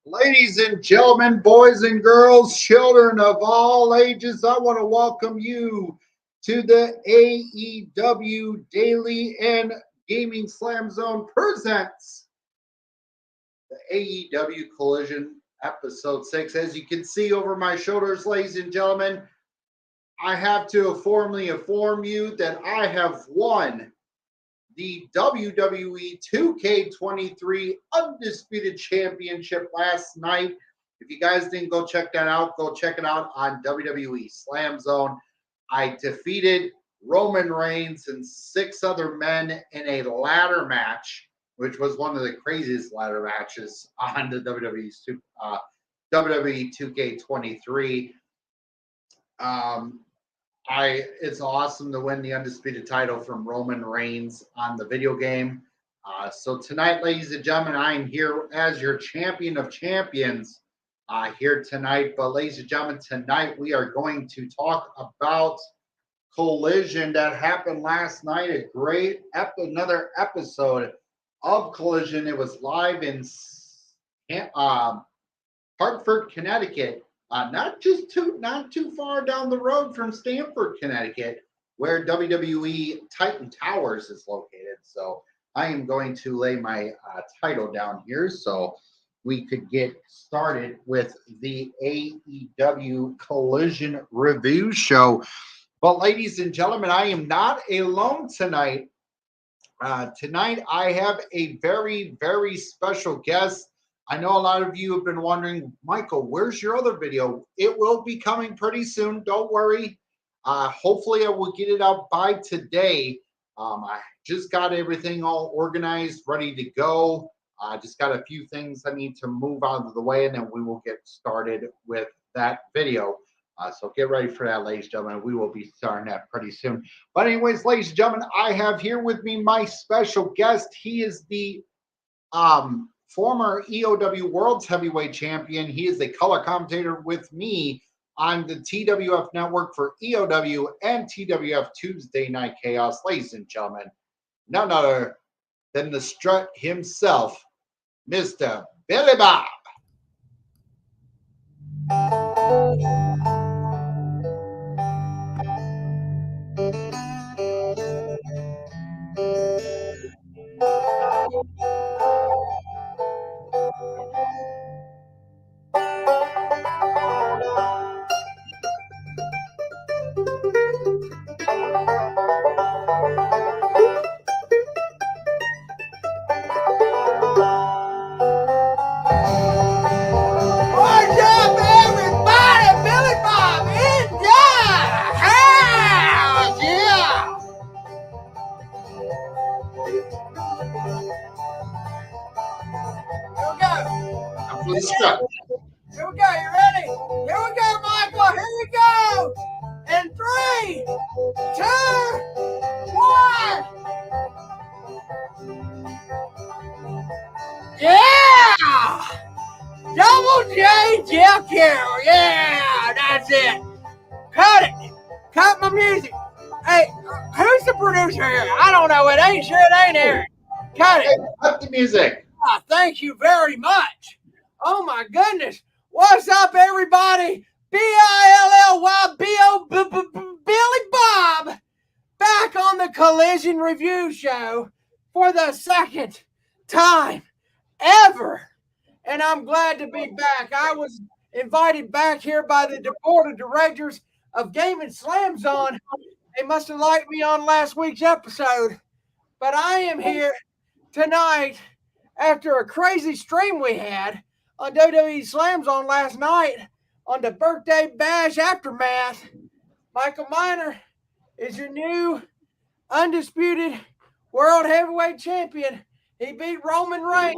Ladies and gentlemen, boys and girls, children of all ages, I want to welcome you to the AEW Daily and Gaming Slam Zone presents the AEW Collision Episode 6. As you can see over my shoulders, ladies and gentlemen, I have to formally inform you that I have won the WWE 2K23 Undisputed Championship last night. If you guys didn't go check that out, go check it out on WWE Slam Zone. I defeated Roman Reigns and 6 other men in a ladder match, which was one of the craziest ladder matches on the WWE 2K23. It's awesome to win the undisputed title from Roman Reigns on the video game. So tonight, ladies and gentlemen, I am here as your champion of champions here tonight. But ladies and gentlemen, tonight we are going to talk about Collision that happened last night. A great another episode of Collision. It was live in Hartford, Connecticut. Not too far down the road from Stamford, Connecticut, where WWE Titan Towers is located. So I am going to lay my title down here so we could get started with the AEW Collision Review Show. But ladies and gentlemen, I am not alone tonight. Tonight I have a very, very special guest. I know a lot of you have been wondering, Michael, where's your other video? It will be coming pretty soon. Don't worry. Hopefully I will get it out by today. I just got everything all organized, ready to go. I just got a few things I need to move out of the way, and then we will get started with that video. So get ready for that, ladies and gentlemen. We will be starting that pretty soon. But anyways, ladies and gentlemen, I have here with me my special guest. He is the former EOW World's Heavyweight Champion. He is a color commentator with me on the TWF Network for EOW and TWF Tuesday Night Chaos. Ladies and gentlemen, none other than the Strut himself, Mr. Billy Bob. Here we go. You ready? Here we go, Michael. Here we go. In 3, 2, 1. Yeah! Double J Jeff Carroll. Yeah, that's it. Cut it. Cut my music. Hey, who's the producer here? I don't know. It ain't sure it ain't Aaron. Cut it. Hey, cut the music. Thank you very much. Oh my goodness. What's up, everybody? BILLYBO Billy Bob back on the Collision Review Show for the second time ever. And I'm glad to be back. I was invited back here by the board of directors of GamingSlamZone. They must have liked me on last week's episode. But I am here tonight after a crazy stream we had on WWE Slam Zone last night on the Birthday Bash Aftermath. Michael Miner is your new undisputed World Heavyweight Champion. He beat Roman Reigns.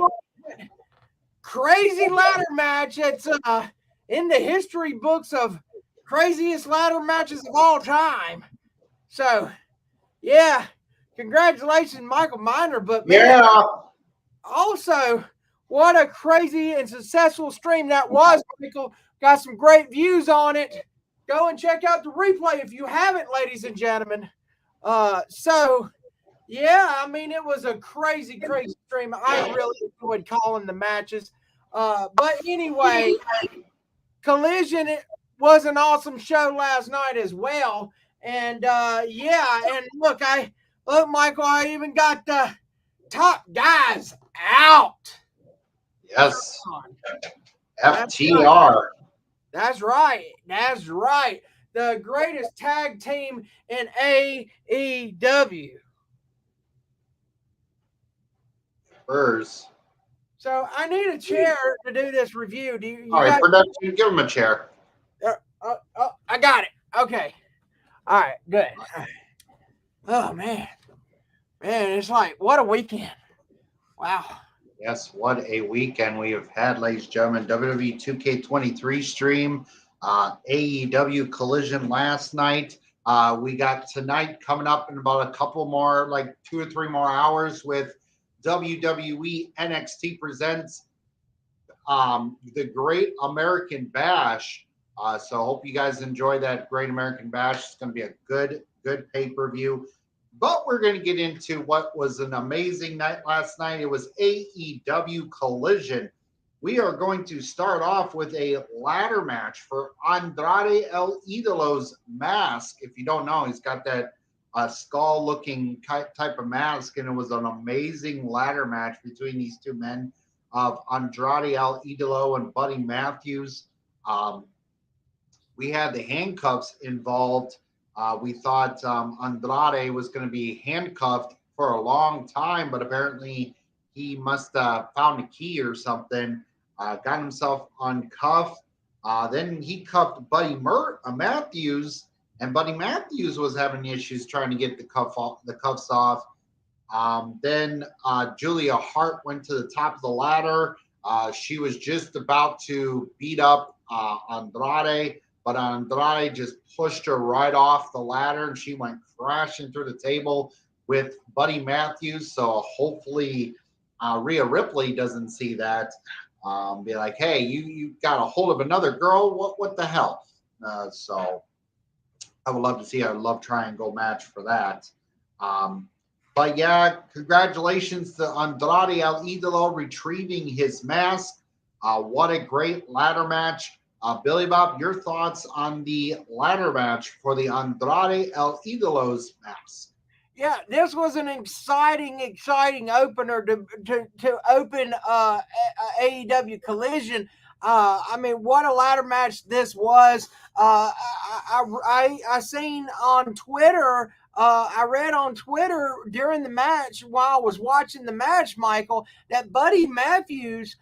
Crazy ladder match. It's in the history books of craziest ladder matches of all time. So, yeah, congratulations, Michael Miner. But man, yeah, also, what a crazy and successful stream that was, Michael. Got some great views on it. Go and check out the replay if you haven't, ladies and gentlemen. Yeah, I mean, it was a crazy stream. I really enjoyed calling the matches. But anyway, Collision was an awesome show last night as well. And and look, Michael, I even got the top guys out. Yes. FTR. That's right. The greatest tag team in AEW. Spurs. So I need a chair to do this review. All right, production, give him a chair. I got it. Okay. All right, good. Oh, man, it's like, what a weekend. Wow. Yes, what a weekend we have had, ladies and gentlemen. WWE 2K23 stream, AEW Collision last night. We got tonight coming up in about a couple more, like 2 or 3 more hours with WWE NXT presents the Great American Bash. So hope you guys enjoy that Great American Bash. It's going to be a good pay-per-view. But we're going to get into what was an amazing night last night. It was AEW Collision. We are going to start off with a ladder match for Andrade El Idolo's mask. If you don't know, he's got that skull-looking type of mask, and it was an amazing ladder match between these two men of Andrade El Idolo and Buddy Matthews. We had the handcuffs involved. We thought Andrade was going to be handcuffed for a long time, but apparently he must have found a key or something, got himself uncuffed. Then he cuffed Buddy Matthews, and Buddy Matthews was having issues trying to get the cuffs off. Then Julia Hart went to the top of the ladder. She was just about to beat up Andrade, but Andrade just pushed her right off the ladder, and she went crashing through the table with Buddy Matthews. So hopefully Rhea Ripley doesn't see that. Be like, hey, you got a hold of another girl? What the hell? So I would love to see a love triangle match for that. But yeah, congratulations to Andrade El Idolo retrieving his mask. What a great ladder match. Billy Bob, your thoughts on the ladder match for the Andrade El Idolo's mask? Yeah, this was an exciting opener to open AEW Collision. I mean, what a ladder match this was. I seen on Twitter. I read on Twitter during the match while I was watching the match, Michael, that Buddy Matthews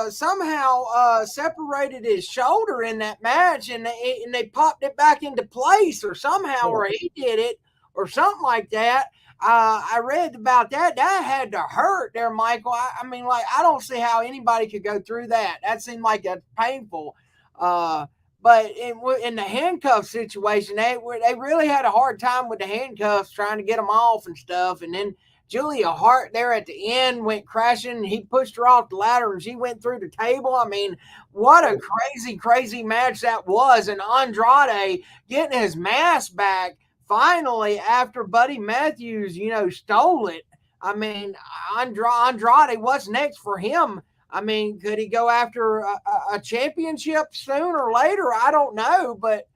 somehow separated his shoulder in that match, and they popped it back into place, or somehow, or he did it, or something like that. I read about that. That had to hurt there, Michael. I mean, like, I don't see how anybody could go through that. That seemed like that's painful. But in the handcuff situation, they really had a hard time with the handcuffs, trying to get them off and stuff. And then Julia Hart there at the end went crashing. He pushed her off the ladder, and she went through the table. I mean, what a crazy match that was. And Andrade getting his mask back finally after Buddy Matthews, stole it. I mean, Andrade, what's next for him? I mean, could he go after a championship sooner or later? I don't know, but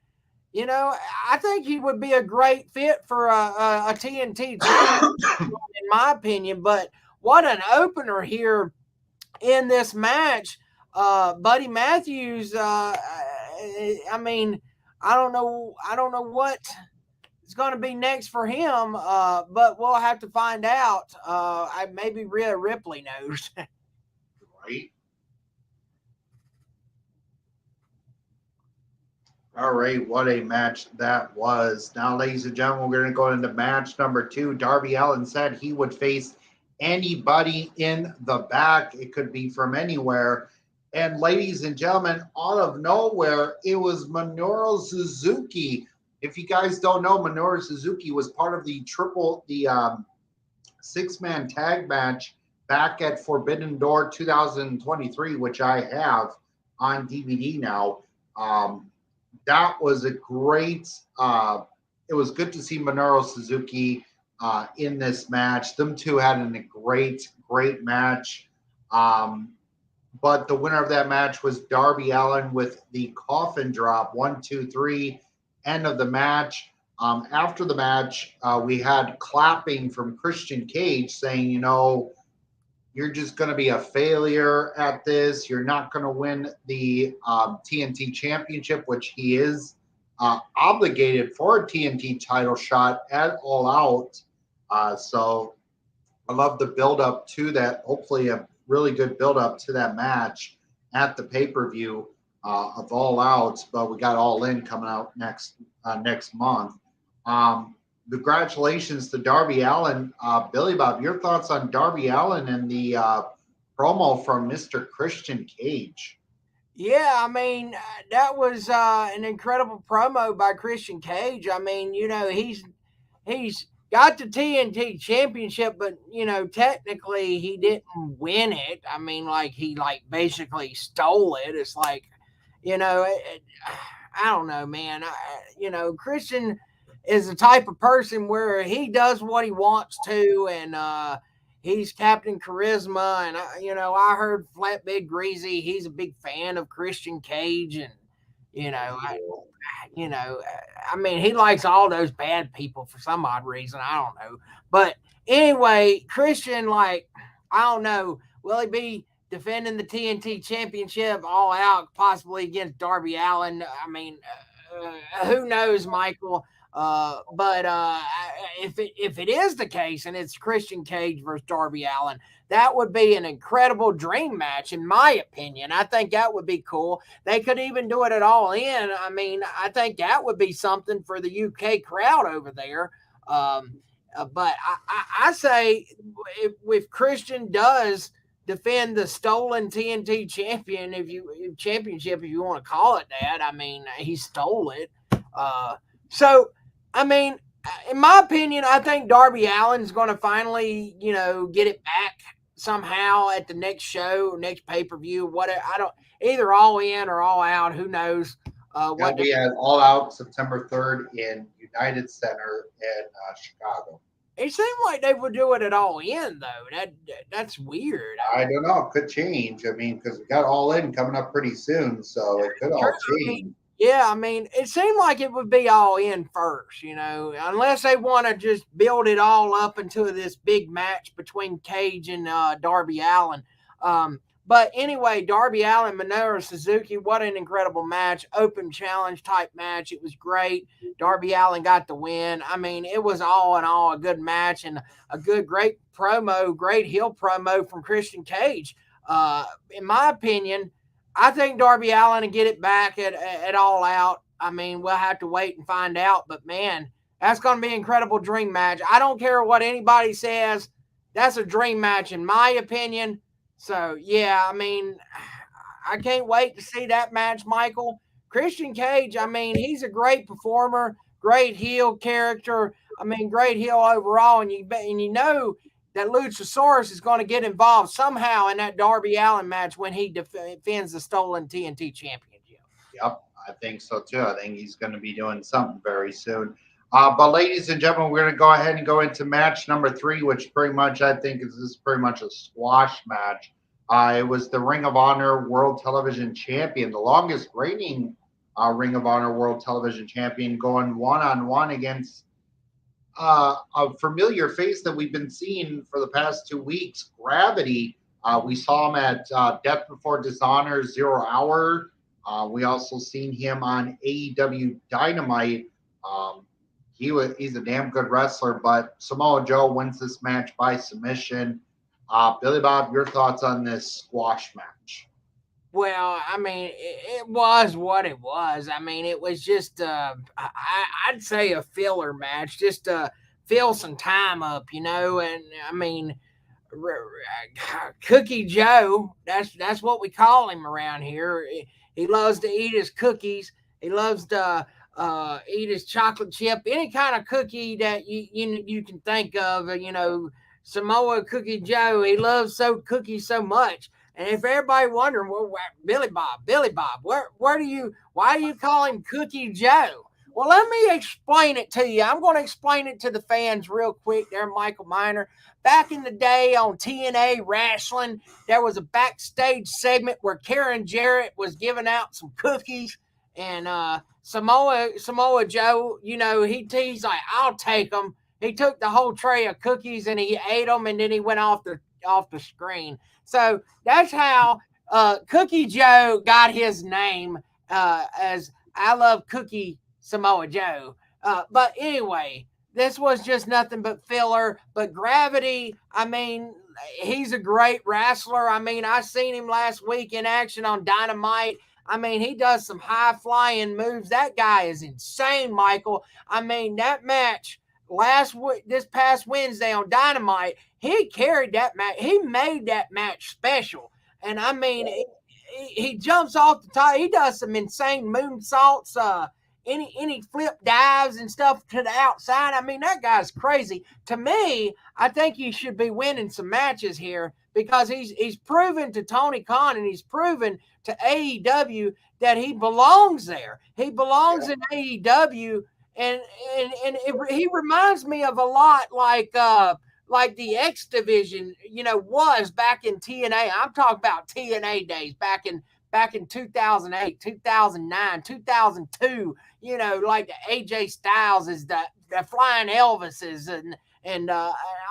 I think he would be a great fit for a TNT in my opinion. But what an opener here in this match. Buddy Matthews, I mean, I don't know what is going to be next for him, but we'll have to find out. Maybe Rhea Ripley knows. Right. All right, what a match that was. Now, ladies and gentlemen, we're going to go into match number 2. Darby Allin said he would face anybody in the back. It could be from anywhere. And ladies and gentlemen, out of nowhere, it was Minoru Suzuki. If you guys don't know, Minoru Suzuki was part of the 6-man tag match back at Forbidden Door 2023, which I have on DVD now. That was a great. It was good to see Minoru Suzuki in this match. Them two had a great match. But the winner of that match was Darby Allin with the coffin drop. 1, 2, 3. End of the match. After the match, we had clapping from Christian Cage saying, you're just going to be a failure at this. You're not going to win the TNT Championship, which he is obligated for a TNT title shot at All Out. So I love the build-up to that. Hopefully a really good build-up to that match at the pay-per-view of All Out. But we got All In coming out next month. Congratulations to Darby Allin. Billy Bob, your thoughts on Darby Allin and the promo from Mr. Christian Cage? Yeah, I mean, that was an incredible promo by Christian Cage. I mean, he's got the TNT Championship, but, technically he didn't win it. I mean, he basically stole it. It's like, I don't know, man. Christian is the type of person where he does what he wants to, and he's Captain Charisma. And I heard Flatbed Greasy, he's a big fan of Christian Cage, and I mean, he likes all those bad people for some odd reason. I don't know, but anyway, Christian, I don't know, will he be defending the TNT Championship All Out, possibly against Darby Allin? I mean, who knows, Michael? But if it is the case and it's Christian Cage versus Darby Allin, that would be an incredible dream match, in my opinion. I think that would be cool. They could even do it at All In. I mean, I think that would be something for the UK crowd over there. But I say if Christian does defend the stolen TNT championship, if you want to call it that, I mean, he stole it. So, I mean, in my opinion, I think Darby Allin's going to finally, get it back somehow at the next show, next pay-per-view, whatever. I don't, either All In or All Out, who knows? What we had All Out September 3rd in United Center in Chicago. It seemed like they would do it at All In, though. That's weird. I don't know. It could change. I mean, because we got All In coming up pretty soon, so it could all change. Yeah, I mean, it seemed like it would be All In first, unless they want to just build it all up into this big match between Cage and Darby Allin. But anyway, Darby Allin, Minoru Suzuki, what an incredible match. Open challenge type match. It was great. Darby Allin got the win. I mean, it was all in all a good match and a great promo, great heel promo from Christian Cage. In my opinion, I think Darby Allin will get it back at All Out. I mean, we'll have to wait and find out. But, man, that's going to be an incredible dream match. I don't care what anybody says. That's a dream match in my opinion. So, yeah, I mean, I can't wait to see that match, Michael. Christian Cage, I mean, he's a great performer, great heel character. I mean, great heel overall. And you know that Luchasaurus is going to get involved somehow in that Darby Allin match when he defends the stolen TNT Championship. Yep, I think so too. I think he's going to be doing something very soon. But ladies and gentlemen, we're going to go ahead and go into match number 3, which pretty much I think is pretty much a squash match. It was the Ring of Honor World Television Champion, the longest reigning Ring of Honor World Television Champion, going one-on-one against a familiar face that we've been seeing for the past 2 weeks, Gravity. We saw him at Death Before Dishonor 0 Hour. We also seen him on AEW Dynamite. He's a damn good wrestler, but Samoa Joe wins this match by submission. Billy Bob, your thoughts on this squash match? Well, I mean, it was what it was. I mean, it was just, I'd say a filler match, just to fill some time up, And I mean, Cookie Joe, that's what we call him around here. He loves to eat his cookies. He loves to eat his chocolate chip, any kind of cookie that you can think of, Samoa Cookie Joe. He loves cookies so much. And if everybody wondering, well, Billy Bob, why do you call him Cookie Joe? Well, let me explain it to you. I'm going to explain it to the fans real quick there, Michael Miner. Back in the day on TNA Wrestling, there was a backstage segment where Karen Jarrett was giving out some cookies, and Samoa Joe, he's like, I'll take them. He took the whole tray of cookies and he ate them, and then he went off the screen. So that's how Cookie Joe got his name, as I love Cookie Samoa Joe. But anyway, this was just nothing but filler. But Gravity, I mean, he's a great wrestler. I mean, I seen him last week in action on Dynamite. I mean, he does some high-flying moves. That guy is insane, Michael. I mean, that match this past Wednesday on Dynamite, he carried that match. He made that match special. And, I mean, he jumps off the top. He does some insane moonsaults, any flip dives and stuff to the outside. I mean, that guy's crazy. To me, I think he should be winning some matches here because he's proven to Tony Khan and he's proven to AEW that he belongs there. He belongs in AEW, and he reminds me of a lot like the X Division, was back in TNA. I'm talking about TNA days back in 2008, 2009, 2002, like the AJ Styles is the Flying Elvises and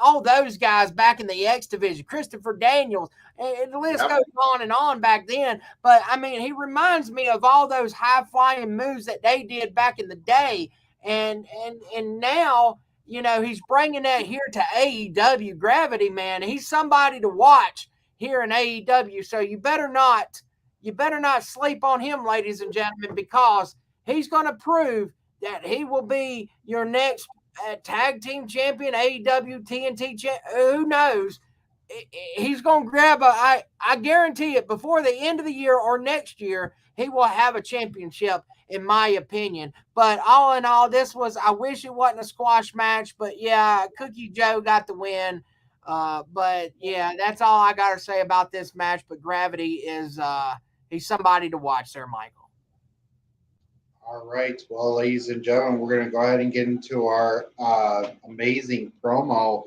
all those guys back in the X Division, Christopher Daniels, and the list goes on and on back then. But, I mean, he reminds me of all those high-flying moves that they did back in the day. And now, he's bringing that here to AEW. Gravity, man, he's somebody to watch here in AEW. So you better not sleep on him, ladies and gentlemen, because he's going to prove that he will be your next tag team champion, AEW TNT champion. Who knows? He's going to grab I guarantee it, before the end of the year or next year, he will have a championship, in my opinion. But all in all, I wish it wasn't a squash match, but yeah, Cookie Joe got the win. But yeah, that's all I got to say about this match. But Gravity he's somebody to watch there, Michael. All right. Well, ladies and gentlemen, we're going to go ahead and get into our amazing promo.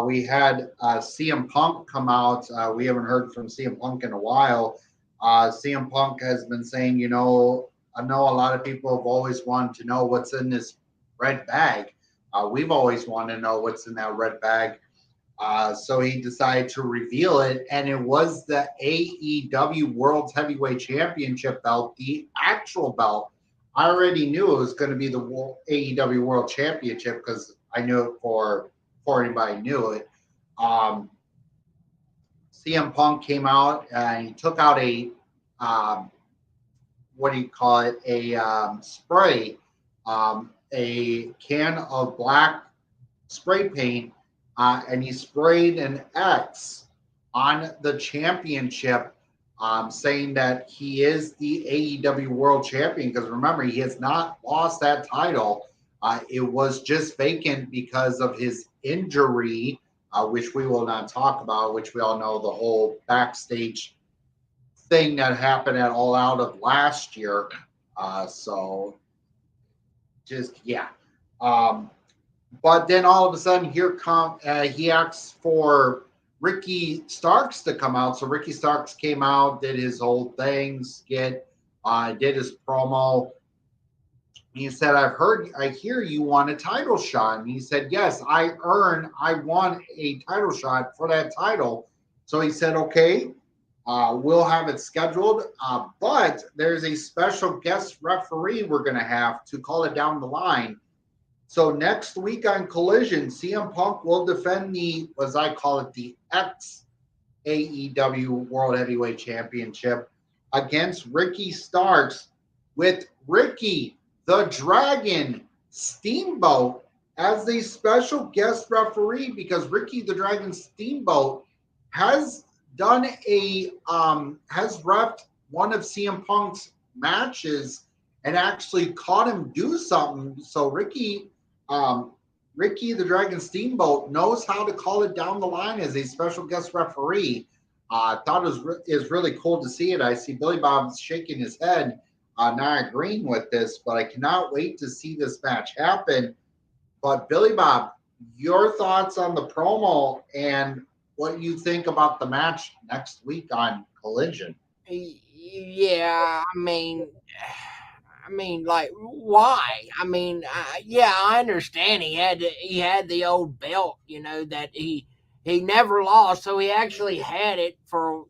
We had CM Punk come out. We haven't heard from CM Punk in a while. CM Punk has been saying, I know a lot of people have always wanted to know what's in this red bag. We've always wanted to know what's in that red bag. So he decided to reveal it, and it was the AEW World Heavyweight Championship belt, the actual belt. I already knew it was going to be the AEW World Championship because I knew it before anybody knew it. CM Punk came out and he took out a spray, a can of black spray paint, and he sprayed an X on the championship, saying that he is the AEW World Champion. Because remember, he has not lost that title. It was just vacant because of his injury, which we will not talk about, which we all know the whole backstage thing that happened at All Out of last year. But then all of a sudden, he asks for Ricky Starks to come out. So Ricky Starks came out, did his whole thing, skit, did his promo. He said, I hear you want a title shot. And he said, yes, I want a title shot for that title. So he said, okay, we'll have it scheduled. But there's a special guest referee we're going to have to call it down the line. So next week on Collision, CM Punk will defend as I call it, the ex-AEW World Heavyweight Championship against Ricky Starks, with Ricky the Dragon Steamboat as the special guest referee, because Ricky the Dragon Steamboat has done has reffed one of CM Punk's matches and actually caught him do something. So Ricky Ricky the Dragon Steamboat knows how to call it down the line as a special guest referee. I thought it is really cool to see it. I see Billy Bob shaking his head, not agreeing with this, but I cannot wait to see this match happen. But Billy Bob, your thoughts on the promo and what you think about the match next week on Collision? Yeah, like, why? Yeah, I understand he had the old belt, that he never lost, so he actually had it for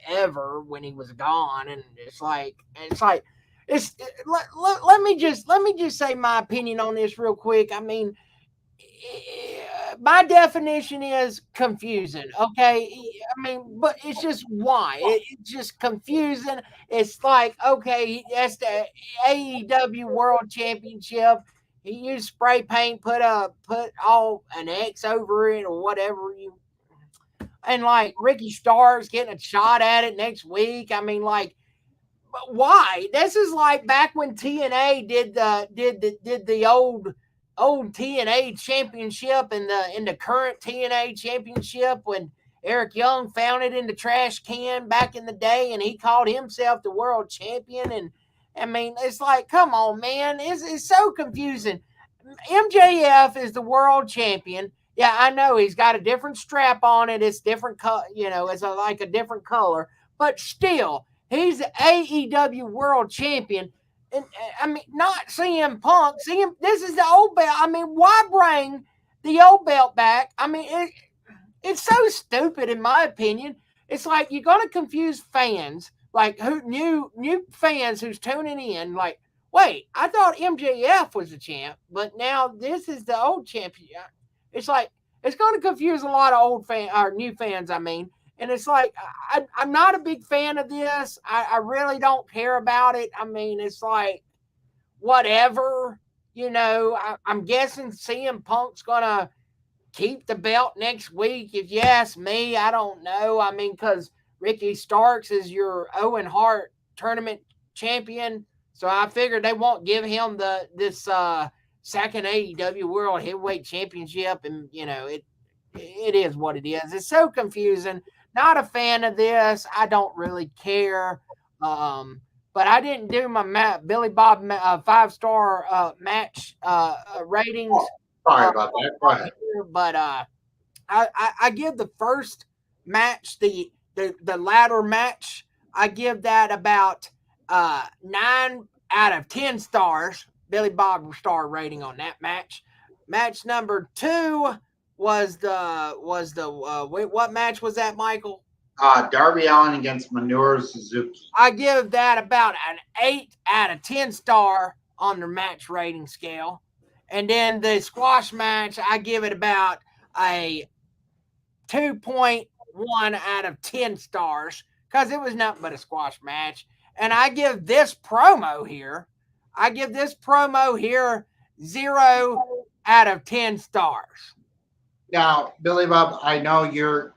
ever when he was gone, and let me just say my opinion on this real quick. My definition is confusing. Okay, but it's just why it's just confusing. It's like, okay, that's the AEW World Championship. He used spray paint, put all an X over it or whatever and like Ricky Starks getting a shot at it next week. But why? This is like back when TNA did the old TNA championship and the current TNA championship when Eric Young found it in the trash can back in the day and he called himself the world champion. And it's like, come on, man, it's so confusing. MJF is the world champion. Yeah, I know he's got a different strap on it. It's different, it's like a different color, but still, he's the AEW world champion. And not CM Punk. This is the old belt. Why bring the old belt back? It's so stupid in my opinion. It's like you're gonna confuse fans, like who new fans who's tuning in, like, wait, I thought MJF was the champ, but now this is the old champion. It's like it's gonna confuse a lot of old fan or new fans, and it's like, I'm not a big fan of this. I really don't care about it. It's like, whatever. I'm guessing CM Punk's going to keep the belt next week. If you ask me, I don't know. Because Ricky Starks is your Owen Hart tournament champion. So I figured they won't give him this second AEW World Heavyweight Championship. And, it is what it is. It's so confusing. Not a fan of this. I don't really care. But I didn't do my Billy Bob 5-star match ratings. Sorry about that. Go ahead. But I give the first match, the ladder match, I give that about 9 out of 10 stars. Billy Bob star rating on that match. Match number 2 was what match was that, Michael? Darby Allin against Minoru Suzuki. I give that about an 8 out of 10 star on the match rating scale. And then the squash match, I give it about a 2.1 out of 10 stars because it was nothing but a squash match. And I give this promo here 0 out of 10 stars. Now, Billy Bob, I know you're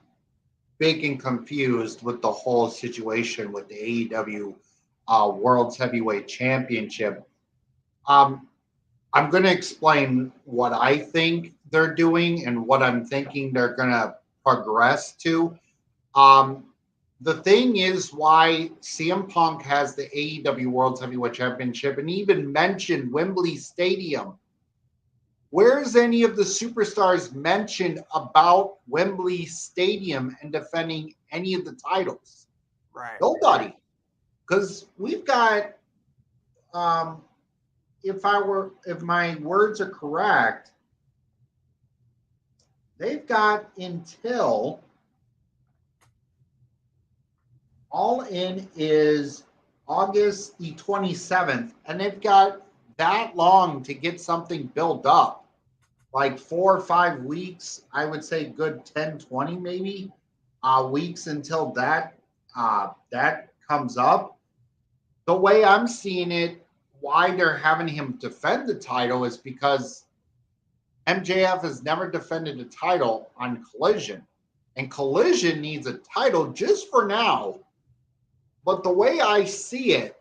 big and confused with the whole situation with the AEW World's Heavyweight Championship. I'm going to explain what I think they're doing and what I'm thinking they're going to progress to. The thing is why CM Punk has the AEW World's Heavyweight Championship and even mentioned Wembley Stadium. Where's any of the superstars mentioned about Wembley Stadium and defending any of the titles? Right. Nobody. Because we've got, if my words are correct, they've got until All In is August the 27th, and they've got that long to get something built up. Like 4 or 5 weeks, I would say good 10, 20 maybe weeks until that comes up. The way I'm seeing it, why they're having him defend the title is because MJF has never defended a title on Collision. And Collision needs a title just for now. But the way I see it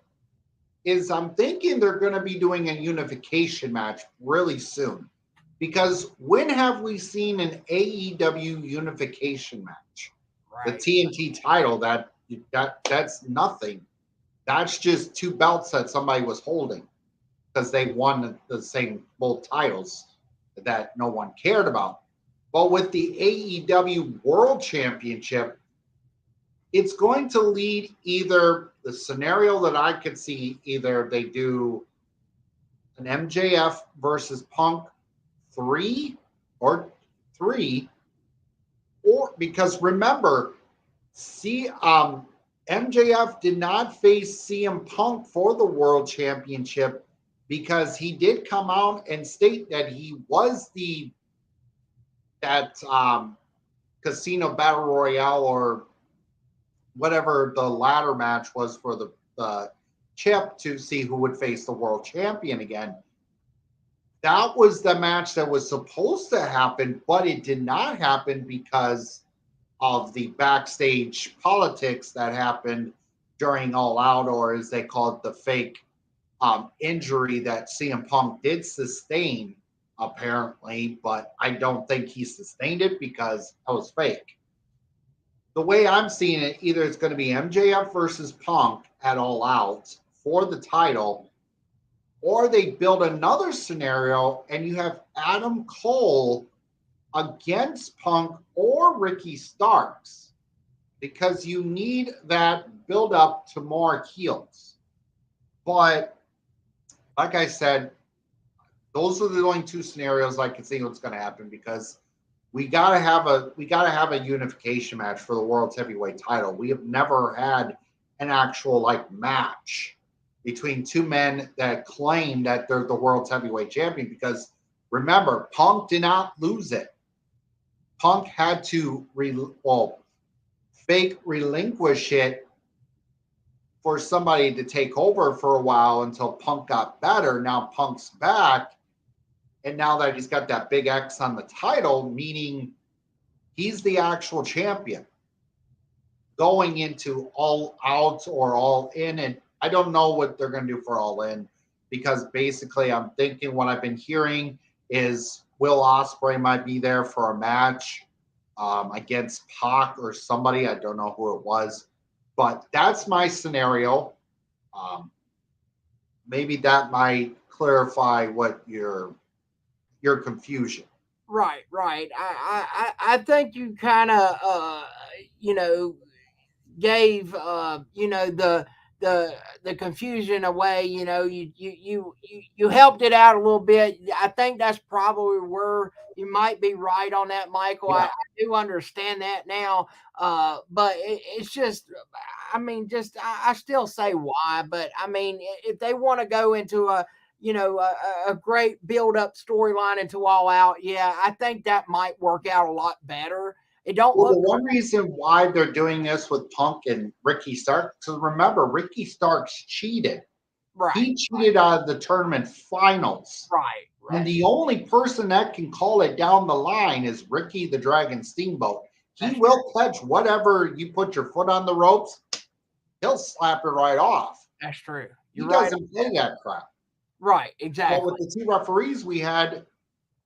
is I'm thinking they're going to be doing a unification match really soon. Because when have we seen an AEW unification match? Right. The TNT title, that's nothing. That's just two belts that somebody was holding because they won the same both titles that no one cared about. But with the AEW World Championship, it's going to lead either the scenario that I could see, either they do an MJF versus Punk 3 or because remember, MJF did not face CM Punk for the World Championship because he did come out and state that he was that Casino Battle Royale or whatever the ladder match was for the chip to see who would face the world champion again. That was the match that was supposed to happen, but it did not happen because of the backstage politics that happened during All Out, or as they call it, the fake injury that CM Punk did sustain, apparently, but I don't think he sustained it because it was fake. The way I'm seeing it, either it's going to be MJF versus Punk at All Out for the title, or they build another scenario and you have Adam Cole against Punk or Ricky Starks, because you need that build up to more heels. But like I said, those are the only two scenarios I can see what's going to happen, because we gotta have a unification match for the world's heavyweight title. We have never had an actual match between two men that claim that they're the world's heavyweight champion, because remember, Punk did not lose it. Punk had to fake relinquish it for somebody to take over for a while until Punk got better. Now Punk's back, and now that he's got that big X on the title, meaning he's the actual champion going into All Out or All In. And I don't know what they're going to do for All In, because basically I'm thinking what I've been hearing is Will Ospreay might be there for a match against Pac or somebody. I don't know who it was, but that's my scenario. Maybe that might clarify what your confusion. Right. I think you kind of gave the confusion away. You helped it out a little bit. I think that's probably where you might be right on that, Michael. Yeah. I do understand that now, but it's just, I still say why, but I mean, if they want to go into a great build-up storyline into All Out, yeah, I think that might work out a lot better. It don't the one reason why they're doing this with Punk and Ricky Starks, because remember, Ricky Starks cheated. Right. He cheated out of the tournament finals. Right. And the only person that can call it down the line is Ricky the Dragon Steamboat. He will catch whatever you put your foot on the ropes. He'll slap it right off. That's true. He doesn't play that crap. Right, exactly. But with the two referees we had,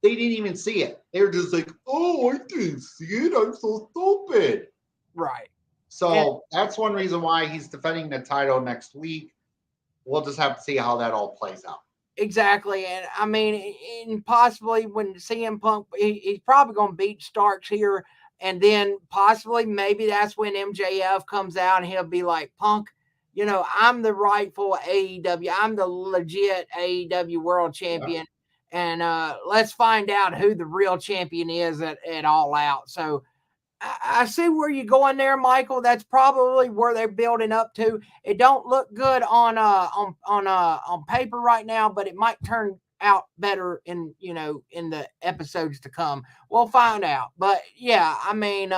they didn't even see it. They were just like, oh, I didn't see it. I'm so stupid. Right. So that's one reason why he's defending the title next week. We'll just have to see how that all plays out. Exactly. And I mean, and possibly when CM Punk, he's probably going to beat Starks here. And then possibly maybe that's when MJF comes out and he'll be like, Punk, I'm the rightful AEW. I'm the legit AEW world champion. Yeah. And let's find out who the real champion is at All Out. So I see where you're going there, Michael. That's probably where they're building up to. It don't look good on paper right now, but it might turn out better in the episodes to come. We'll find out. But yeah, I mean,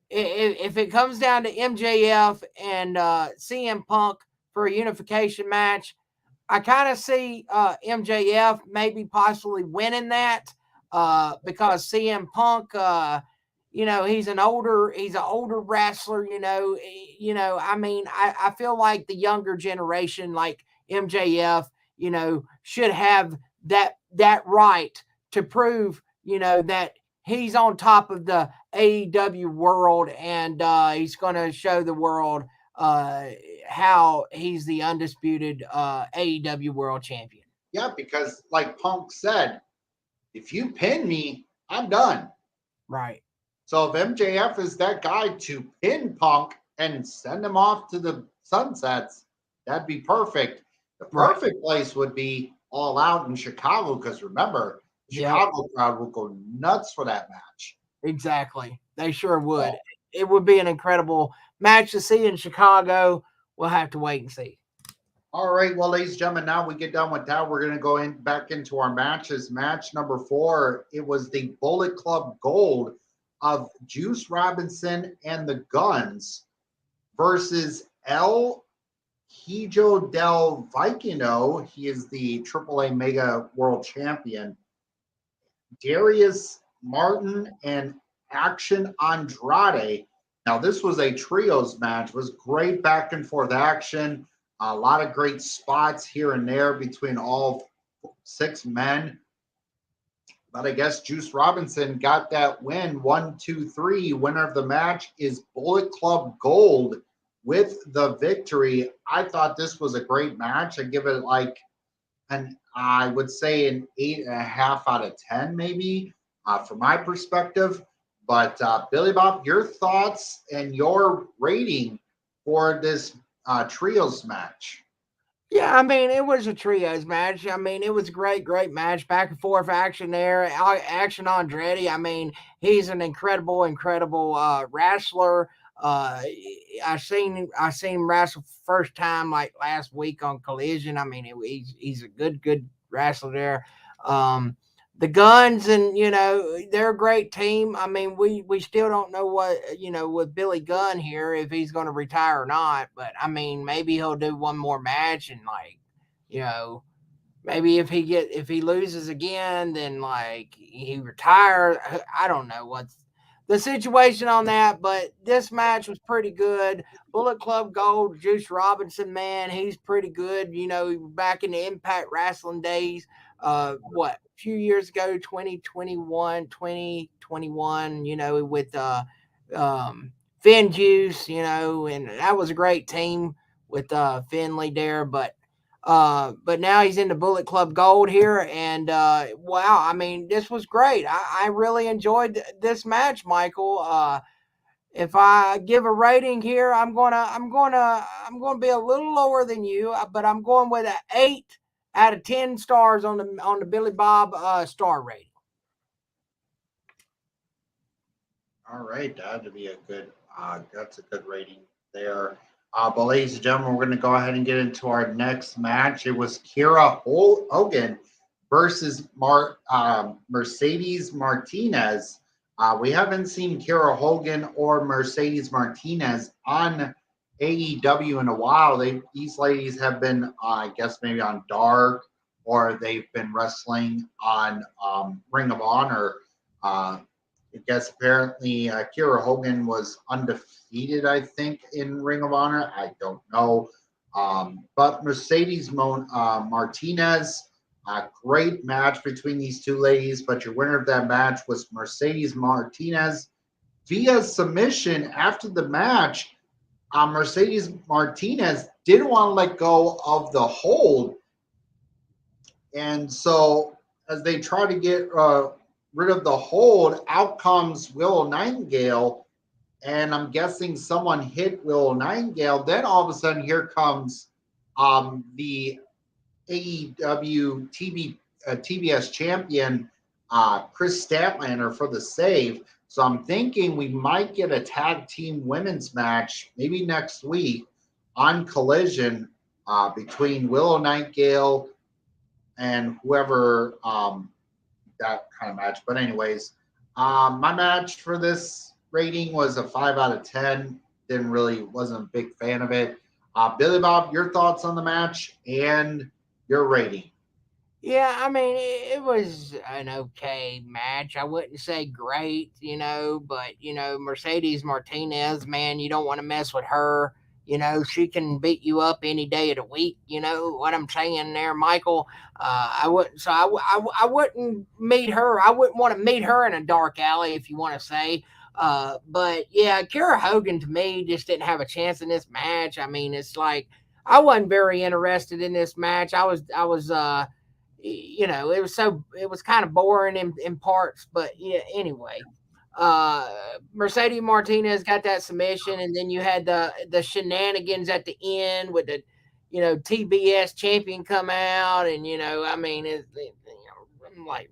if it comes down to MJF and CM Punk for a unification match, I kind of see MJF maybe possibly winning that because CM Punk, he's an older wrestler. I mean, I feel like the younger generation, like MJF, should have that right to prove, that he's on top of the AEW world, and he's going to show the world how he's the undisputed AEW world champion. Yeah, because like Punk said, if you pin me, I'm done. Right. So if MJF is that guy to pin Punk and send him off to the sunsets, that'd be perfect. The perfect place would be All Out in Chicago, because remember, the Chicago crowd will go nuts for that match. Exactly. They sure would. It would be an incredible match to see in Chicago. We'll have to wait and see. All right, well, ladies and gentlemen, now we get done with that. We're going to go back into our matches. Match number 4, it was the Bullet Club Gold of Juice Robinson and the Guns versus El Hijo del Vikingo. He is the AAA Mega World Champion. Darius Martin and Action Andrade. Now, this was a trios match. It was great back and forth action. A lot of great spots here and there between all 6 men. But I guess Juice Robinson got that win. 1, 2, 3. Winner of the match is Bullet Club Gold with the victory. I thought this was a great match. I give it I would say an 8.5 out of 10, maybe, from my perspective. But Billy Bob, your thoughts and your rating for this trios match? Yeah, I mean, it was a trios match. I mean, it was a great match. Back and forth action there. Action Andretti. I mean, he's an incredible wrestler. I seen him wrestle first time like last week on Collision. I mean, he's a good wrestler there. The Guns, and they're a great team. I mean, we still don't know what with Billy Gunn here, if he's going to retire or not. But I mean, maybe he'll do one more match, and maybe if he loses again, then he retires. I don't know what's the situation on that, but this match was pretty good. Bullet Club Gold, Juice Robinson, man, he's pretty good. Back in the Impact Wrestling days, a few years ago, 2021, with Finn Juice, and that was a great team with Finley there, but now he's in the Bullet Club Gold here, and wow, I mean, this was great. I really enjoyed this match, Michael. If I give a rating here, I'm gonna be a little lower than you, but I'm going with an 8 out of 10 stars on the Billy Bob star rating. All right, that'd be a good. That's a good rating there. But ladies and gentlemen, we're going to go ahead and get into our next match. It was Kira Hogan versus Mercedes Martinez. We haven't seen Kira Hogan or Mercedes Martinez on AEW in a while. These ladies have been, I guess, maybe on Dark, or they've been wrestling on Ring of Honor. I guess apparently Kira Hogan was undefeated, I think, in Ring of Honor. I don't know. But Mercedes Martinez, a great match between these two ladies. But your winner of that match was Mercedes Martinez via submission. After the match, Mercedes Martinez didn't want to let go of the hold. And so as they try to get rid of the hold, out comes Willow Nightingale, and I'm guessing someone hit Willow Nightingale. Then all of a sudden, here comes the AEW TBS champion, Chris Statlander, for the save. So I'm thinking we might get a tag team women's match maybe next week on Collision between Willow Nightingale and whoever that kind of match. But anyways, my match for this rating was a 5 out of 10. Wasn't a big fan of it. Billy Bob, your thoughts on the match and your rating? Yeah, I mean, it was an okay match. I wouldn't say great, but Mercedes Martinez, man, you don't want to mess with her. She can beat you up any day of the week. You know what I'm saying there, Michael? I wouldn't. So I wouldn't meet her. I wouldn't want to meet her in a dark alley, if you want to say. But yeah, Kara Hogan to me just didn't have a chance in this match. I mean, it's like I wasn't very interested in this match. I was. It was kind of boring in parts, but yeah. Anyway, uh Mercedes Martinez got that submission, and then you had the shenanigans at the end with the TBS champion come out, and I mean I'm like,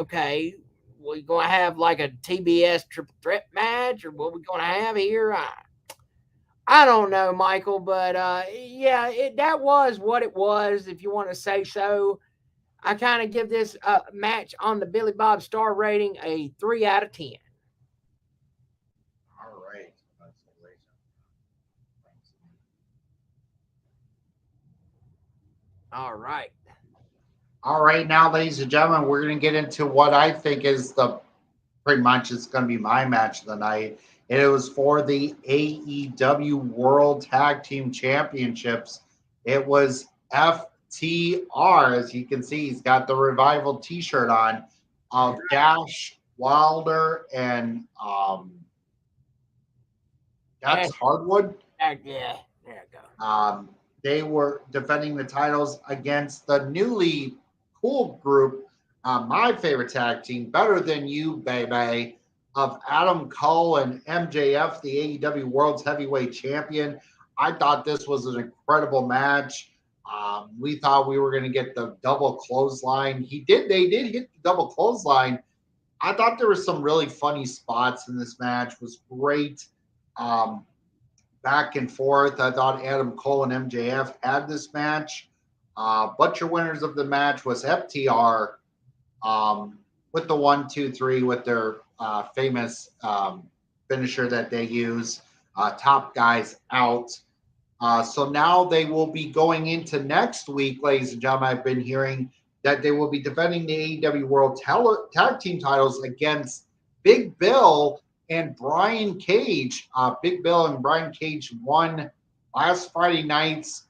okay, we gonna have like a TBS triple threat match, or what we gonna have here? I don't know, Michael, but yeah, that was what it was, if you want to say so. I kind of give this match on the Billy Bob star rating a 3 out of 10. All right. All right. All right, now, ladies and gentlemen, we're going to get into what I think is pretty much it's going to be my match of the night. And it was for the AEW World Tag Team Championships. It was FTR. As you can see, he's got the Revival T-shirt on of Dash Wilder and Dax Hardwood. Yeah, there you go. They were defending the titles against the newly cool group, my favorite tag team, Better Than You, baby, of Adam Cole and MJF, the AEW World's Heavyweight Champion. I thought this was an incredible match. We thought we were going to get the double clothesline. They did hit the double clothesline. I thought there were some really funny spots in this match. It was great. Back and forth. I thought Adam Cole and MJF had this match. But your winners of the match was FTR with the 1, 2, 3 with their famous finisher that they use. Top guys out. So now they will be going into next week, ladies and gentlemen. I've been hearing that they will be defending the AEW World Tag Team titles against Big Bill and Brian Cage. Big Bill and Brian Cage won last Friday night's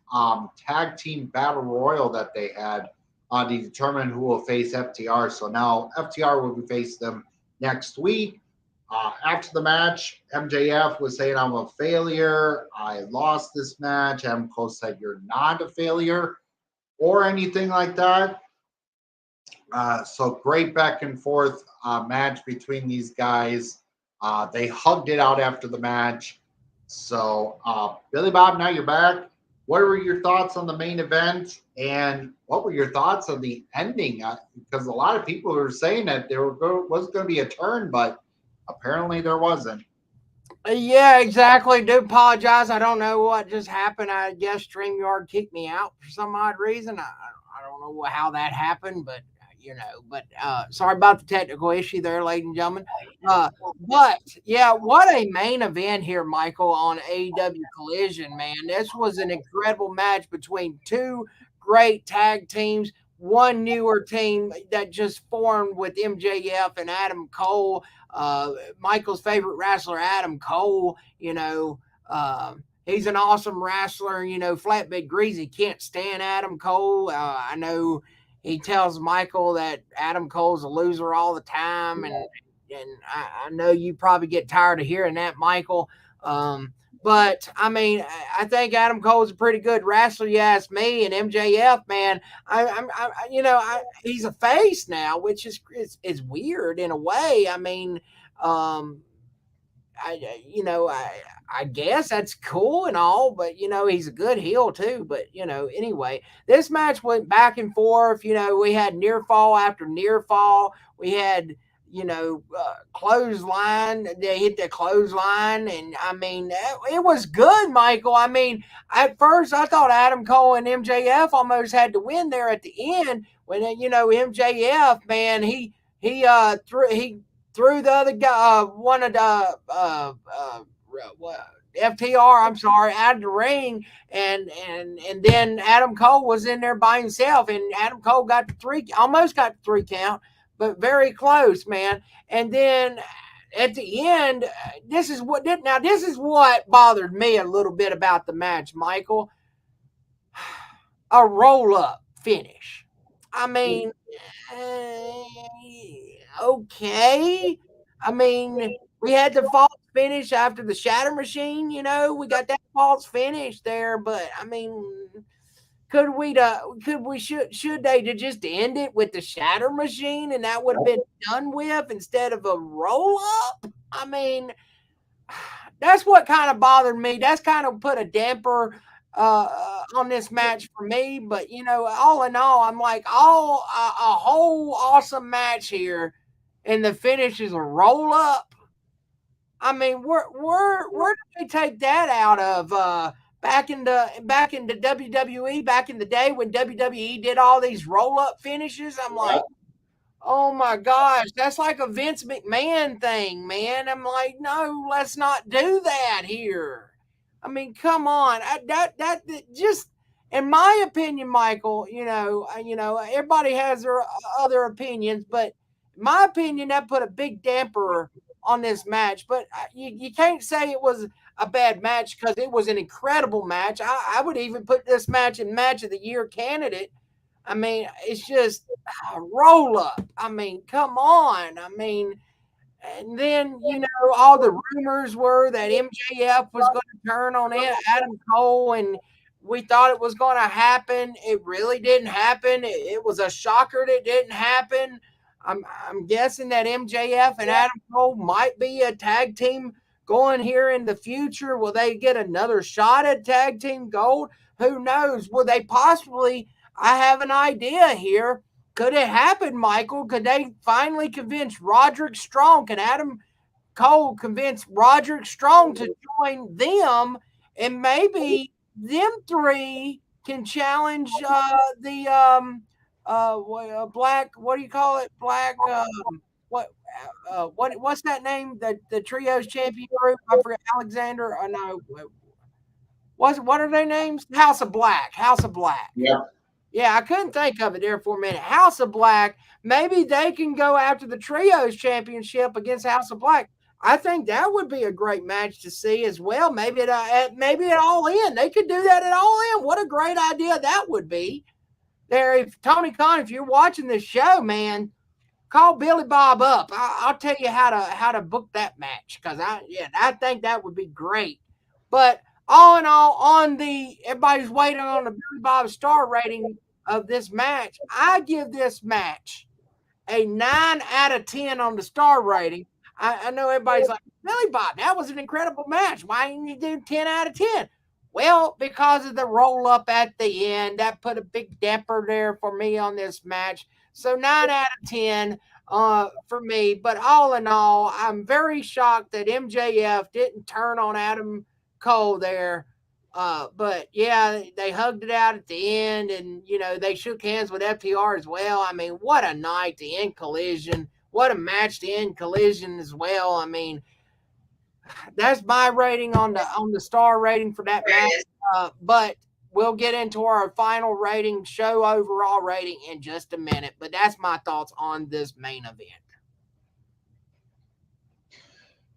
tag team battle royal that they had to determine who will face FTR. So now FTR will be facing them next week. After the match, MJF was saying, I'm a failure. I lost this match. Adam Cole said, you're not a failure or anything like that. So great back and forth match between these guys. They hugged it out after the match. So, Billy Bob, now you're back. What were your thoughts on the main event? And what were your thoughts on the ending? Because a lot of people were saying that there was going to be a turn, but apparently there wasn't. Yeah, exactly. Do apologize. I don't know what just happened. I guess StreamYard kicked me out for some odd reason. I don't know how that happened, but sorry about the technical issue there, ladies and gentlemen. But yeah, what a main event here, Michael, on AEW Collision, man. This was an incredible match between two great tag teams, one newer team that just formed with MJF and Adam Cole, Michael's favorite wrestler, Adam Cole. He's an awesome wrestler. Flatbed Greasy can't stand Adam Cole. I know he tells Michael that Adam Cole's a loser all the time, and I know you probably get tired of hearing that, Michael. But I mean, I think Adam Cole's a pretty good wrestler, you ask me. And MJF, man, he's a face now, which is weird in a way. I mean, I guess that's cool and all, but he's a good heel too. But anyway, this match went back and forth. We had near fall after near fall. We had clothesline. They hit the clothesline, and I mean it was good, Michael. I mean, at first I thought Adam Cole and MJF almost had to win there at the end when MJF, man, he threw the other guy, one of the FTR, I'm sorry, out of the ring, and then Adam Cole was in there by himself, and Adam Cole almost got the 3 count, but very close, man. And then at the end, this is what bothered me a little bit about the match, Michael. A roll-up finish. I mean, okay. I mean, we had the false finish after the Shatter Machine. We got that false finish there, but I mean, should they just end it with the Shatter Machine and that would have been done with instead of a roll-up? I mean, that's what kind of bothered me. That's kind of put a damper on this match for me. But all in all, I'm like, a whole awesome match here, and the finish is a roll up. I mean, where did they take that out of? Back in the WWE, back in the day when WWE did all these roll up finishes, I'm like, oh my gosh, that's like a Vince McMahon thing, man. I'm like, no, let's not do that here. I mean, come on. That just, in my opinion, Michael, everybody has their other opinions, but in my opinion, that put a big damper on this match. But you can't say it was a bad match because it was an incredible match. I would even put this match in Match of the Year candidate. I mean, it's just a roll up. I mean, come on. I mean, and then, all the rumors were that MJF was going to turn on Adam Cole, and we thought it was going to happen. It really didn't happen. It was a shocker that it didn't happen. I'm guessing that MJF and Adam Cole might be a tag team going here in the future. Will they get another shot at tag team gold? Who knows? Will they possibly? I have an idea here. Could it happen, Michael? Could they finally convince Roderick Strong? Can Adam Cole convince Roderick Strong to join them? And maybe them three can challenge the black, what do you call it? Black, what's that name? The Trios champion group? I forget, Alexander. No. What are their names? House of Black. House of Black. Yeah. Yeah, I couldn't think of it there for a minute. House of Black, maybe they can go after the Trios Championship against House of Black. I think that would be a great match to see as well. Maybe at All In. They could do that at All In. What a great idea that would be. There, if Tony Khan, if you're watching this show, man, call Billy Bob up. I'll tell you how to book that match because I think that would be great. But all in all, everybody's waiting on the Billy Bob star rating of this match. I give this match a 9 out of 10 on the star rating. I know everybody's like, Billy Bob, that was an incredible match. Why didn't you do 10 out of 10? Well, because of the roll up at the end, that put a big damper there for me on this match. So 9 out of 10 for me. But all in all, I'm very shocked that MJF didn't turn on Adam Cole there. But yeah, they hugged it out at the end, and they shook hands with FTR as well. I mean, what a night to end Collision. What a match to end Collision as well. I mean, that's my rating on the star rating for that match. But we'll get into our final rating, show overall rating in just a minute. But that's my thoughts on this main event.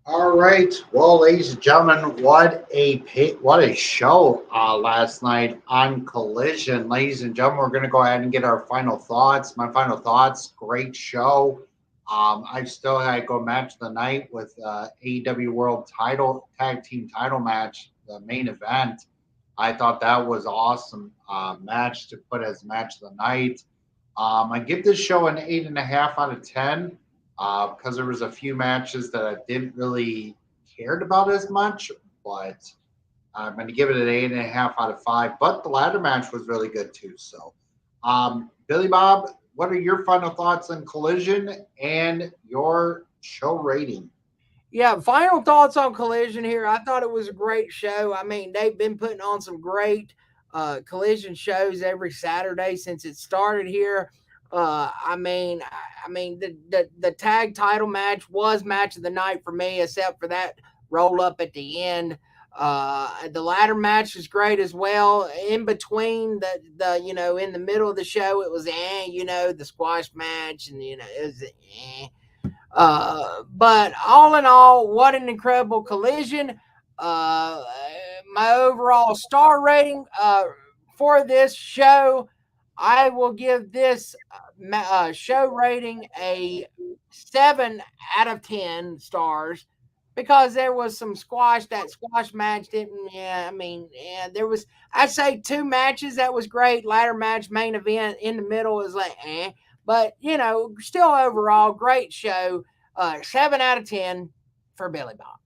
All right. Well, ladies and gentlemen, what a show last night on Collision. Ladies and gentlemen, we're going to go ahead and get our final thoughts. My final thoughts, great show. I still had to go match of the night with AEW World Title Tag Team Title match, the main event. I thought that was awesome match to put as match of the night. I give this show an 8.5 out of 10 because there was a few matches that I didn't really cared about as much, but I'm going to give it an 8.5 out of 5. But the ladder match was really good too. So, Billy Bob, what are your final thoughts on Collision and your show rating? Yeah, final thoughts on Collision here. I thought it was a great show. I mean, they've been putting on some great Collision shows every Saturday since it started here. I mean, the tag title match was match of the night for me, except for that roll up at the end. The ladder match was great as well. In between the in the middle of the show, it was the squash match, and it was But all in all, what an incredible collision. My overall star rating for this show, I will give this show rating a 7 out of 10 stars because there was some squash. That squash match didn't, there was, I'd say 2 matches that was great. Ladder match, main event in the middle was like, but still overall great show. 7 out of 10 for Billy Bob.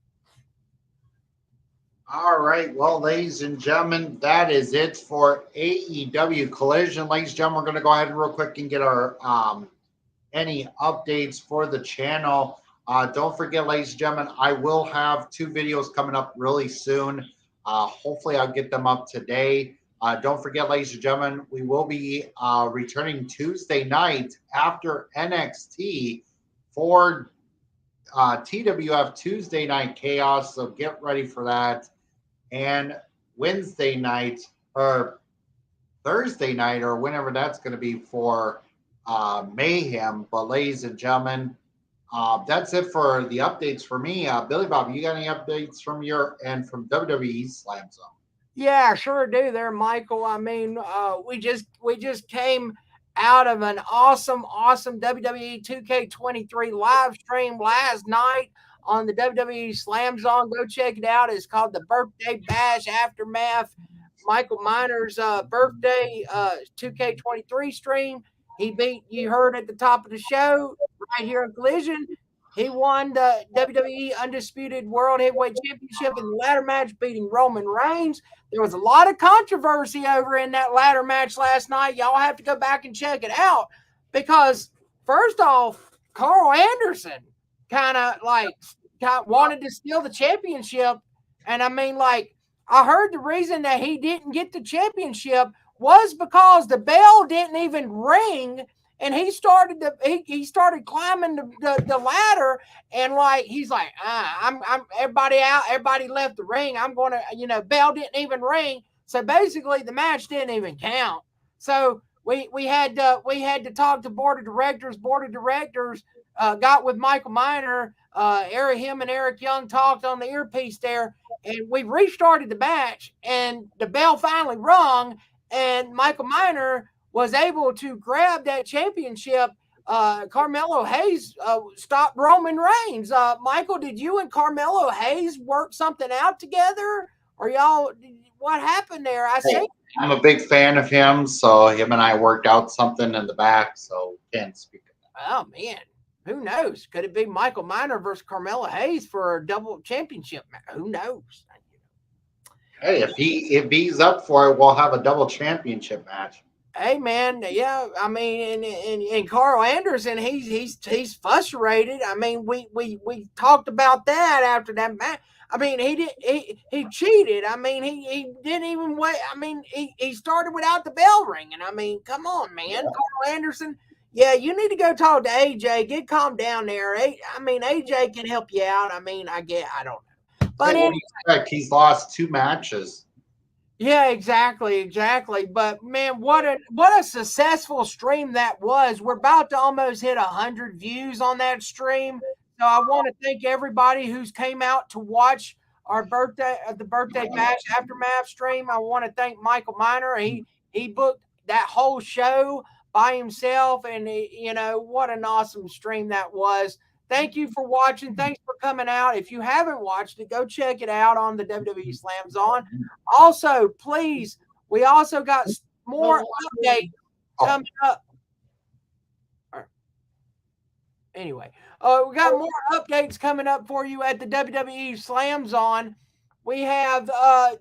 All right. Well, ladies and gentlemen, that is it for AEW Collision. Ladies and gentlemen, we're going to go ahead and real quick and get our any updates for the channel. Don't forget, ladies and gentlemen, I will have 2 videos coming up really soon. Hopefully, I'll get them up today. Don't forget, ladies and gentlemen, we will be returning Tuesday night after NXT for TWF Tuesday Night Chaos. So get ready for that. And Wednesday night or Thursday night or whenever that's going to be for Mayhem. But ladies and gentlemen, that's it for the updates for me. Billy Bob, you got any updates from your and from WWE Slam Zone? Yeah, sure do there, Michael. I mean, we just came out of an awesome WWE 2K23 live stream last night on the WWE Slam Zone. Go check it out. It's called the Birthday Bash Aftermath. Michael Miner's birthday 2K23 stream. He beat, you heard at the top of the show, right here in Collision. He won the WWE Undisputed World Heavyweight Championship in the ladder match, beating Roman Reigns. There was a lot of controversy over in that ladder match last night. Y'all have to go back and check it out because, first off, Carl Anderson kind of wanted to steal the championship. And I mean, I heard the reason that he didn't get the championship was because the bell didn't even ring. And he started climbing the ladder, and he's like, I'm everybody out, everybody left the ring. I'm gonna, bell didn't even ring. So basically, the match didn't even count. So we had to talk to board of directors. Board of directors got with Michael Miner. Him and Eric Young talked on the earpiece there, and we restarted the match, and the bell finally rung, and Michael Miner was able to grab that championship. Carmelo Hayes stopped Roman Reigns. Michael, did you and Carmelo Hayes work something out together? Or y'all, what happened there? I'm a big fan of him, so him and I worked out something in the back, so can't speak of that. Oh, man. Who knows? Could it be Michael Miner versus Carmelo Hayes for a double championship match? Who knows? Hey, if he's up for it, we'll have a double championship match. Hey man, yeah, I mean, and Carl Anderson, he's frustrated. I mean, we talked about that after that match. I mean, he cheated. I mean, he didn't even wait. I mean, he started without the bell ringing. I mean, come on, man, yeah. Carl Anderson. Yeah, you need to go talk to AJ. Get calmed down there. I mean, AJ can help you out. I mean, I don't know. But what do you expect? He's lost 2 matches. Yeah, exactly. But man, what a successful stream that was. We're about to almost hit 100 views on that stream. So I want to thank everybody who's came out to watch our the Birthday Bash Aftermath stream. I want to thank Michael Miner. He booked that whole show by himself, and what an awesome stream that was. Thank you for watching. Thanks for coming out. If you haven't watched it, go check it out on the WWE Slam Zone. Also, please, we also got more updates coming up. Anyway, we got more updates coming up for you at the WWE Slam Zone. We have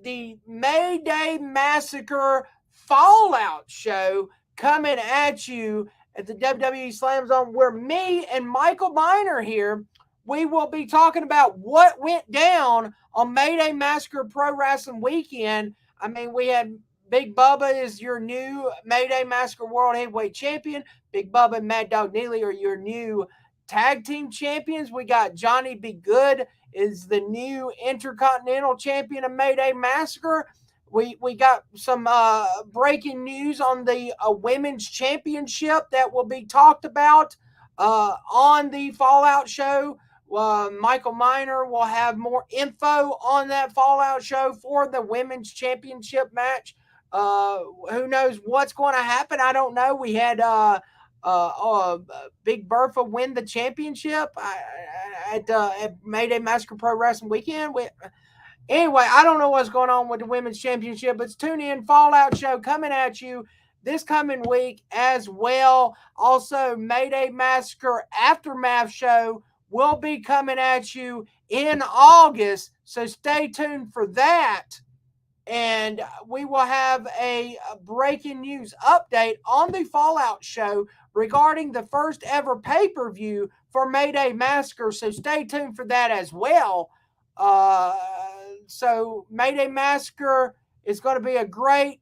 the May Day Massacre Fallout show coming at you at the WWE Slam Zone, where me and Michael Miner here, we will be talking about what went down on May Day Massacre Pro Wrestling Weekend. I mean, we had Big Bubba is your new May Day Massacre World Heavyweight Champion. Big Bubba and Mad Dog Neely are your new tag team champions. We got Johnny Be Good is the new Intercontinental Champion of May Day Massacre. We got some breaking news on the women's championship that will be talked about. on the Fallout show. Michael Miner will have more info on that Fallout show for the women's championship match. Who knows what's going to happen? I don't know. We had Big Bertha win the championship at Mayday Massacre Pro Wrestling Weekend. Anyway, I don't know what's going on with the women's championship, but tune in. Fallout show coming at you this coming week as well. Also, Mayday Massacre Aftermath show will be coming at you in August, so stay tuned for that. And we will have a breaking news update on the Fallout show regarding the first ever pay-per-view for Mayday Massacre, so stay tuned for that as well. So Mayday Massacre is going to be a great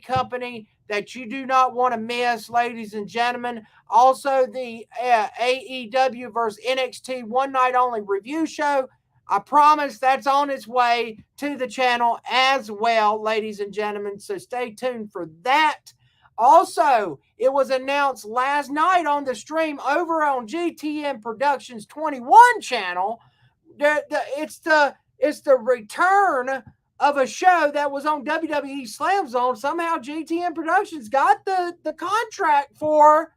company that you do not want to miss, ladies and gentlemen. Also, the AEW versus NXT One Night Only review show. I promise that's on its way to the channel as well, ladies and gentlemen. So stay tuned for that. Also, it was announced last night on the stream over on GTM Productions 21 channel. It's the return of a show that was on WWE Slam Zone. Somehow GTM Productions got the contract for,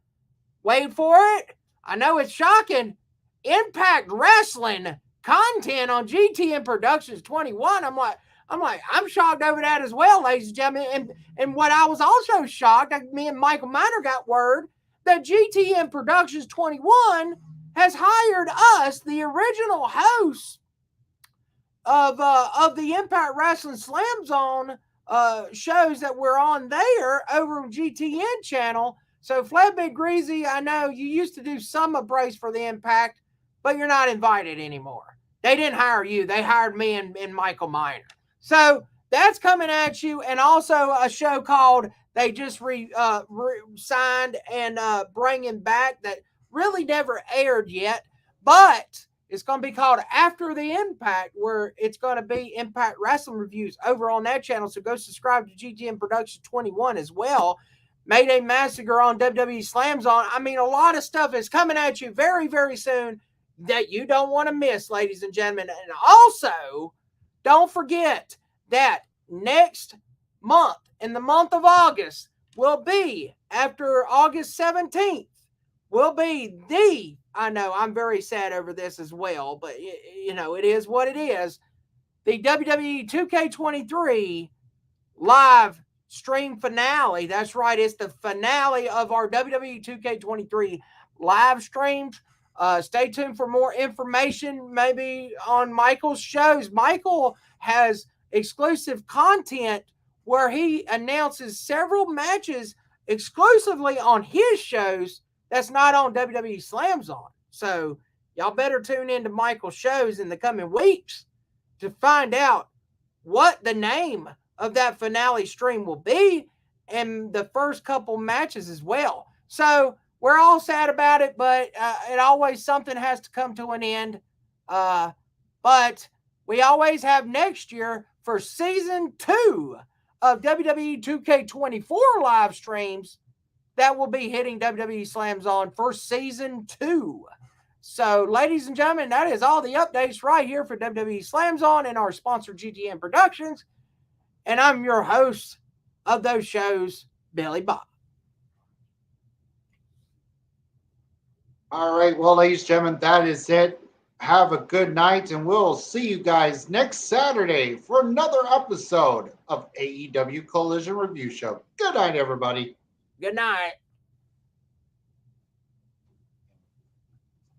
wait for it, I know it's shocking, Impact Wrestling content on GTM Productions 21. I'm shocked over that as well, ladies and gentlemen. And what I was also shocked, me and Michael Miner got word that GTM Productions 21 has hired us, the original hosts of the Impact Wrestling Slam Zone shows that we're on there over on GTN channel. So Flatbed Greasy, I know you used to do some brace for the Impact, but you're not invited anymore. They didn't hire you. They hired me and Michael Miner. So that's coming at you. And also a show called they just signed and bringing back that really never aired yet, but it's going to be called After the Impact, where it's going to be Impact Wrestling reviews over on that channel. So go subscribe to GTM Production 21 as well. Mayday Massacre on WWE Slam Zone. I mean, a lot of stuff is coming at you very, very soon that you don't want to miss, ladies and gentlemen. And also, don't forget that next month, in the month of August, will be, after August 17th, will be I know I'm very sad over this as well, but you know, it is what it is. The WWE 2K23 live stream finale. That's right. It's the finale of our WWE 2K23 live streams. Stay tuned for more information, maybe on Michael's shows. Michael has exclusive content where he announces several matches exclusively on his shows that's not on WWE Slam Zone. So y'all better tune into Michael's shows in the coming weeks to find out what the name of that finale stream will be and the first couple matches as well. So we're all sad about it, but it always, something has to come to an end. But we always have next year for season 2 of WWE 2K24 live streams that will be hitting WWE Slam Zone for season 2. So, ladies and gentlemen, that is all the updates right here for WWE Slam Zone and our sponsor, GTM Productions. And I'm your host of those shows, Billy Bob. All right. Well, ladies and gentlemen, that is it. Have a good night, and we'll see you guys next Saturday for another episode of AEW Collision Review Show. Good night, everybody. Good night.